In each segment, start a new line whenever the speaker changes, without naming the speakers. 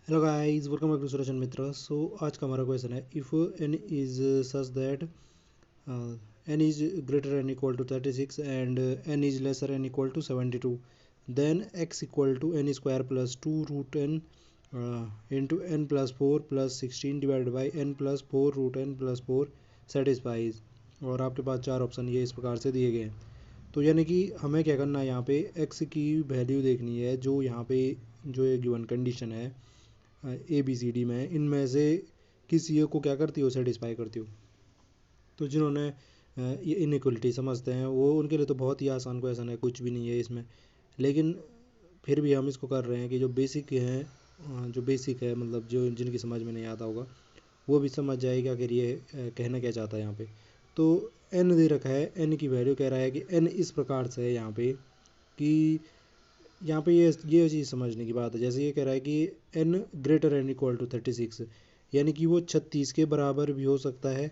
Hello guys, welcome back to Sureshan Mitra. So आज का हमारा क्वेश्चन है, if n is such that n is greater and equal to 36 and n is lesser and equal to 72, then x equal to n square plus 2 root n into n plus 4 plus 16 divide by n plus 4 root n plus 4 satisfies. और आपके पास चार option ये इस प्रकार से दिए गए हैं। तो यानी कि हमें क्या करना है, यहाँ पे x की वैल्यू देखनी है जो यहाँ पे जो ये गिवन कंडीशन है ए बी सी डी में, इनमें से किसी एक को क्या करती हो, सेटिस्फाई करती हो। तो जिन्होंने ये इनइक्वलिटी समझते हैं वो उनके लिए तो बहुत ही आसान क्वेश्चन है, कुछ भी नहीं है इसमें। लेकिन फिर भी हम इसको कर रहे हैं कि जो बेसिक हैं, जो बेसिक है मतलब जो जिनकी समझ में नहीं आता होगा वो भी समझ जाएगा कि ये कहना क्या चाहता है यहाँ पे। तो एन दे रखा है, एन की वैल्यू कह रहा है कि एन इस प्रकार से है यहाँ पे कि यहाँ पे ये चीज़ समझने की बात है। जैसे ये कह रहा है कि and greater and equal to 36, यानी कि वो 36 के बराबर भी हो सकता है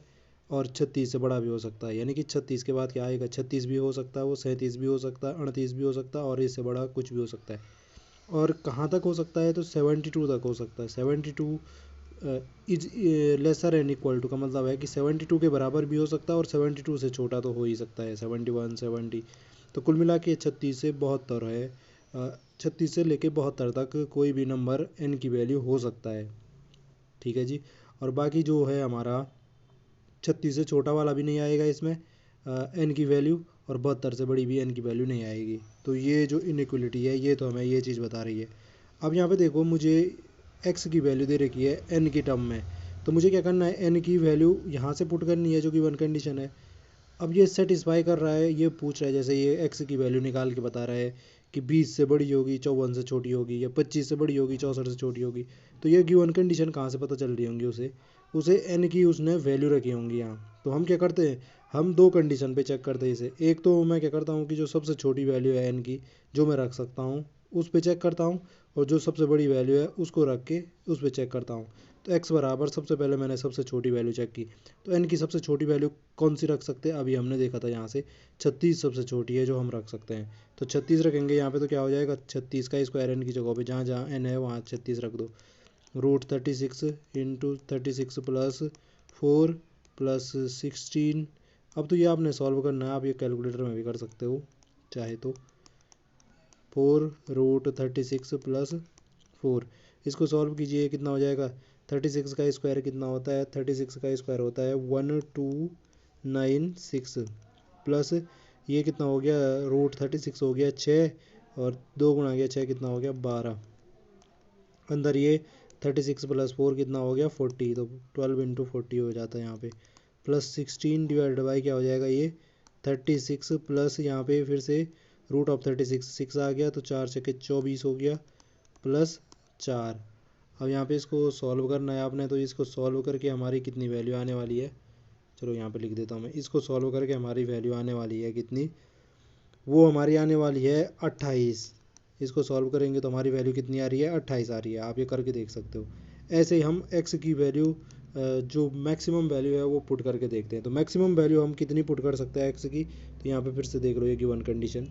और 36 से बड़ा भी हो सकता है। यानी कि 36 के बाद क्या आएगा, 36 भी हो सकता है, वो 37 भी हो सकता है, 38 भी हो सकता है और इससे बड़ा कुछ भी हो सकता है। और कहाँ तक हो सकता है, तो 72 तक हो सकता है। 72 is lesser and equal to का मतलब है कि 72 के बराबर भी हो सकता है और 72 से छोटा तो हो ही सकता है, 71 70। तो कुल मिला के 36 से 72 है। 36 से लेके 72 तक कोई भी नंबर एन की वैल्यू हो सकता है। ठीक है जी। और बाकी जो है हमारा 36 से छोटा वाला भी नहीं आएगा इसमें एन की वैल्यू, और 72 से बड़ी भी एन की वैल्यू नहीं आएगी। तो ये जो इनइक्वलिटी है ये तो हमें ये चीज़ बता रही है। अब यहाँ पे देखो, मुझे एक्स की वैल्यू दे रखी है एन की टर्म में। तो मुझे क्या करना है, एन की वैल्यू यहाँ से पुट करनी है जो कि वन कंडीशन है। अब ये सेटिस्फाई कर रहा है, ये पूछ रहा है, जैसे ये एक्स की वैल्यू निकाल के बता रहा है कि 20 से बड़ी होगी, 54 से छोटी होगी, या 25 से बड़ी होगी, 64 से छोटी होगी। तो ये गिवन कंडीशन कहाँ से पता चल रही होंगी उसे, उसे एन की उसने वैल्यू रखी होंगी यहाँ। तो हम क्या करते हैं, हम दो कंडीशन पे चेक करते हैं इसे। एक तो मैं क्या करता हूँ कि जो सबसे छोटी वैल्यू है एन की जो मैं रख सकता हूँ उस पर चेक करता हूँ, और जो सबसे बड़ी वैल्यू है उसको रख के उस पर चेक करता हूँ। तो एक्स बराबर सबसे पहले मैंने सबसे छोटी वैल्यू चेक की। तो एन की सबसे छोटी वैल्यू कौन सी रख सकते हैं, अभी हमने देखा था यहाँ से 36 सबसे छोटी है जो हम रख सकते हैं। तो 36 रखेंगे यहाँ पे, तो क्या हो जाएगा, 36 का स्क्वायर एन की जगह पे जहाँ जहाँ एन है वहाँ 36 रख दो। Root 36 into 36 plus 4 plus 16। अब तो ये आपने सॉल्व करना है, आप ये कैलकुलेटर में भी कर सकते हो चाहे तो। 4 रूट 36 प्लस 4, इसको सॉल्व कीजिए, कितना हो जाएगा। 36 का स्क्वायर कितना होता है, 36 का स्क्वायर होता है 1296 प्लस ये कितना हो गया, रूट 36 हो गया 6, और 2 गुणा 6 कितना हो गया 12। अंदर ये 36 प्लस 4 कितना हो गया 40, तो 12 इंटू 40 हो जाता है यहाँ पे। प्लस 16 डिवाइड बाई क्या हो जाएगा ये 36 प्लस यहाँ पे फिर से रूट ऑफ 36 6 आ गया, तो 4 6 24 हो गया प्लस 4। अब यहाँ पे इसको सॉल्व करना है आपने, तो इसको सॉल्व करके हमारी कितनी वैल्यू आने वाली है, चलो यहाँ पे लिख देता हूँ मैं। इसको सॉल्व करके हमारी वैल्यू आने वाली है कितनी, वो हमारी आने वाली है 28। इसको सॉल्व करेंगे तो हमारी वैल्यू कितनी आ रही है, 28 आ रही है। आप ये करके देख सकते हो। ऐसे ही हम एक्स की वैल्यू जो मैक्सिमम वैल्यू है वो पुट करके देखते हैं। तो मैक्सिमम वैल्यू हम कितनी पुट कर सकते हैं एक्स की, तो यहाँ पे फिर से देख लो ये गिवन कंडीशन।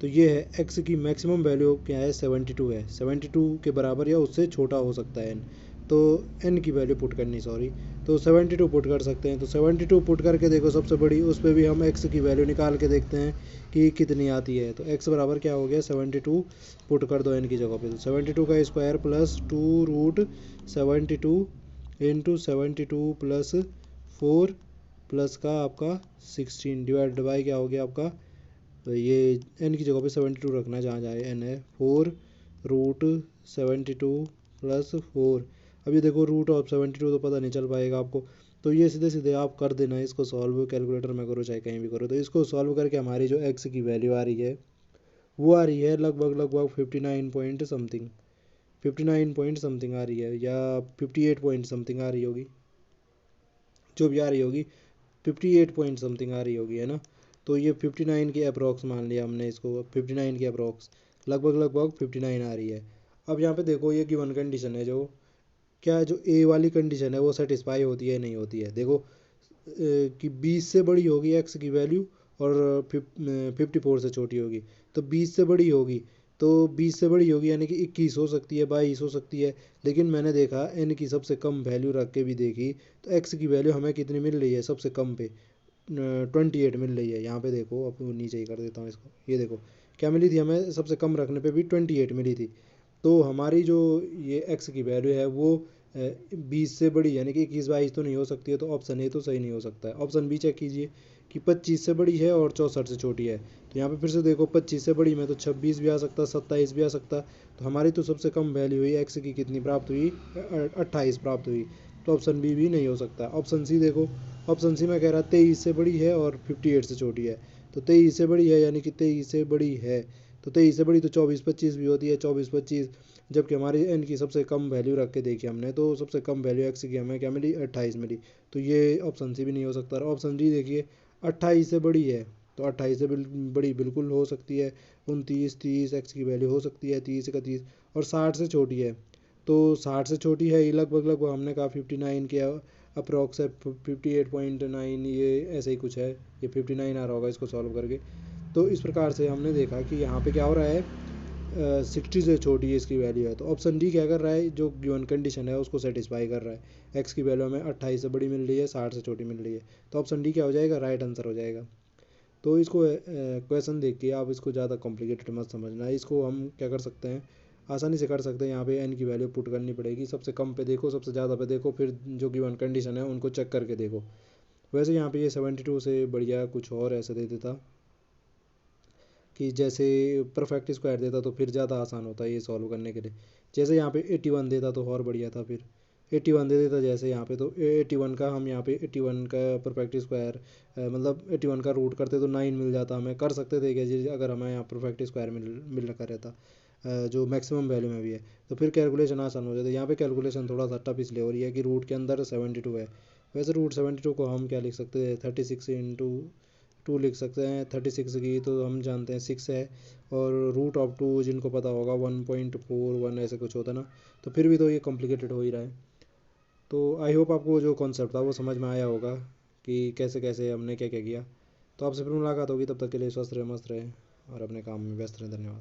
तो ये है एक्स की मैक्सिमम वैल्यू क्या है, 72 है। 72 के बराबर या उससे छोटा हो सकता है एन। तो एन की वैल्यू पुट करनी, सॉरी, तो 72 पुट कर सकते हैं। तो 72 पुट करके देखो सबसे बड़ी, उस पर भी हम एक्स की वैल्यू निकाल के देखते हैं कि कितनी आती है। तो एक्स बराबर क्या हो गया 72 पुट कर दो एन की जगह पे। तो 72 का square plus 2 root 72 into 72 plus 4 plus का आपका 16 डिवाइड बाई क्या हो गया आपका, तो ये एन की जगह पे 72 रखना है जहाँ जहाँ एन है। 4 रूट 72 प्लस 4। अब ये देखो रूट ऑफ 72 तो पता नहीं चल पाएगा आपको, तो ये सीधे सीधे आप कर देना इसको सॉल्व, कैलकुलेटर में करो चाहे कहीं भी करो। तो इसको सॉल्व करके हमारी जो एक्स की वैल्यू आ रही है वो आ रही है लगभग लगभग 59 पॉइंट समथिंग, 59 पॉइंट समथिंग आ रही है, या 58 पॉइंट समथिंग आ रही होगी, जो भी आ रही होगी 58 पॉइंट समथिंग आ रही होगी, है ना। तो ये 59 की अप्रॉक्स मान लिया हमने इसको, 59 की अप्रॉक्स लगभग लगभग 59 आ रही है। अब यहाँ पे देखो ये गिवन कंडीशन है, जो क्या है, जो ए वाली कंडीशन है वो सेटिस्फाई होती है नहीं होती है। देखो कि 20 से बड़ी होगी एक्स की वैल्यू और 54 से छोटी होगी। तो 20 से बड़ी होगी तो 20 से बड़ी होगी यानी कि 21 हो सकती है, 22 हो सकती है। लेकिन मैंने देखा n की सबसे कम वैल्यू रख के भी देखी तो x की वैल्यू हमें कितनी मिल रही है सबसे कम पे, 28 मिल रही है। यहाँ पे देखो, अब नीचे ही कर देता हूँ इसको, ये देखो क्या मिली थी हमें सबसे कम रखने पे भी 28 मिली थी। तो हमारी जो ये x की वैल्यू है वो 20 से बड़ी यानी कि 21 22 तो नहीं हो सकती है, तो ऑप्शन ए तो सही नहीं हो सकता है। ऑप्शन बी चेक कीजिए कि 25 से बड़ी है और 64 से छोटी है। तो यहाँ पे फिर से देखो 25 से बड़ी में तो 26 भी आ सकता, 27 भी आ सकता। तो हमारी तो सबसे कम वैल्यू हुई एक्स की कितनी प्राप्त हुई, 28 प्राप्त हुई। तो ऑप्शन बी भी नहीं हो सकता। ऑप्शन सी देखो, ऑप्शन सी में कह रहा है 23 से बड़ी है और 58 से छोटी है। तो 23 से बड़ी है यानी कि 23 से बड़ी है, तो 23 से बड़ी तो 24 25 भी होती है, 24 25। जबकि हमारी एन की सबसे कम वैल्यू रख के देखी हमने तो सबसे कम वैल्यू एक्स की हमें क्या मिली, 28 मिली। तो ये ऑप्शन सी भी नहीं हो सकता। ऑप्शन डी देखिए, 28 से बड़ी है, तो 28 से बड़ी बिल्कुल हो सकती है। 29 30 एक्स की वैल्यू हो सकती है, 30 31। और 60 से छोटी है, तो 60 से छोटी है ये लगभग लगभग हमने कहा 59 के अप्रॉक्स है, 58.9, ये ऐसे ही कुछ है। ये 59 आ रहा होगा इसको सॉल्व करके। तो इस प्रकार से हमने देखा कि यहाँ पे क्या हो रहा है, 60 से छोटी है इसकी वैल्यू है। तो ऑप्शन डी क्या कर रहा है, जो गिवन कंडीशन है उसको सेटिस्फाई कर रहा है। एक्स की वैल्यू हमें 28 से बड़ी मिल रही है, 60 से छोटी मिल रही है। तो ऑप्शन डी क्या हो जाएगा, राइट आंसर हो जाएगा। तो इसको क्वेश्चन देख के आप इसको ज़्यादा कॉम्प्लिकेटेड मत समझना। इसको हम क्या कर सकते हैं, आसानी से कर सकते हैं। यहाँ पे एन की वैल्यू पुट करनी पड़ेगी, सबसे कम पे देखो, सबसे ज़्यादा पे देखो, फिर जो गिवन कंडीशन है उनको चेक करके देखो। वैसे यहाँ पे ये 72 से बढ़िया कुछ और ऐसे दे देता कि जैसे परफेक्ट स्क्वायर देता तो फिर ज़्यादा आसान होता है ये सॉल्व करने के लिए। जैसे यहाँ पे 81 देता तो और बढ़िया था, फिर 81 दे देता जैसे यहाँ पे, तो 81 का हम यहाँ पे 81 का परफेक्ट स्क्वायर मतलब 81 का रूट करते तो 9 मिल जाता, हमें कर सकते थे क्या जी, अगर हमें यहाँ परफेक्ट स्क्वायर मिल रखा रहता जो मैक्सिमम वैल्यू में भी है, तो फिर कैलकुलेशन आसान हो जाता। यहाँ पे कैलकुलेशन थोड़ा सा टफ इसलिए हो रही है कि रूट के अंदर 72 है। वैसे रूट 72 को हम क्या लिख सकते हैं, 36 इंटू 2 लिख सकते हैं। 36 की तो हम जानते हैं 6 है, और रूट ऑफ 2 जिनको पता होगा 1.41 ऐसे कुछ होता ना। तो फिर भी तो ये कॉम्प्लिकेटेड हो ही रहा है। तो आई होप आपको जो कॉन्सेप्ट था वो समझ में आया होगा कि कैसे कैसे हमने क्या क्या किया। तो आपसे फिर मुलाकात होगी, तब तक के लिए स्वस्थ रहे, मस्त रहे और अपने काम में व्यस्त रहें। धन्यवाद।